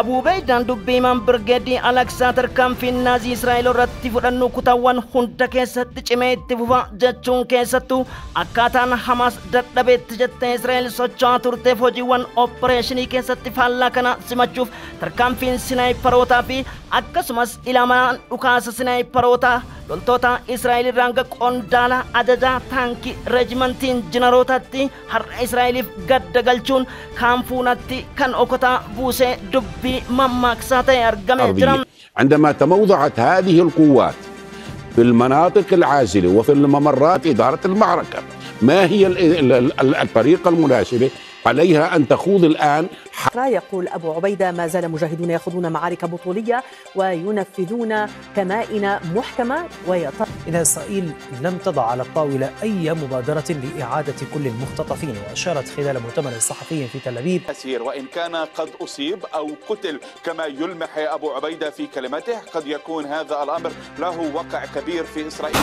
Abuu Beeydaan dubbiimaan Birgeedii Alaksaa tarkaanfiin naazii Israa'el irratti fudhannu kutaawwan hunda keessatti cimee itti fufa jechuun keessattuu akkaataan Hamaas dadhabeetti jettee Israa'el socho'aa turteef hojiiwwan opereeshinii keessatti faallaa kana simachuuf tarkaanfiin sinaayiparootaa fi akkasumas ilaamaan dhukaasa sinaayiparootaa loltoota Israa'el irraan qondaala ajajaa taankii reejimentiin jeneraalotaatti har'a Israa'eliif gadda galchuun kaanfuunatti kan okotaa buusee dubbii mammaaksaatee argamee jira. عندما تموضعت هذه القوات في المناطق العازلة وفي الممرات إدارة المعركة، ما هي الطريقة المناسبة؟ عليها أن تخوض الآن. يقول أبو عبيدة ما زال مجاهدون يخوضون معارك بطولية وينفذون كمائن محكمة إن إسرائيل لم تضع على الطاولة أي مبادرة لإعادة كل المختطفين، وأشارت خلال مؤتمر صحفي في تل أبيب وإن كان قد أصيب أو قتل كما يلمح أبو عبيدة في كلمته، قد يكون هذا الأمر له وقع كبير في إسرائيل.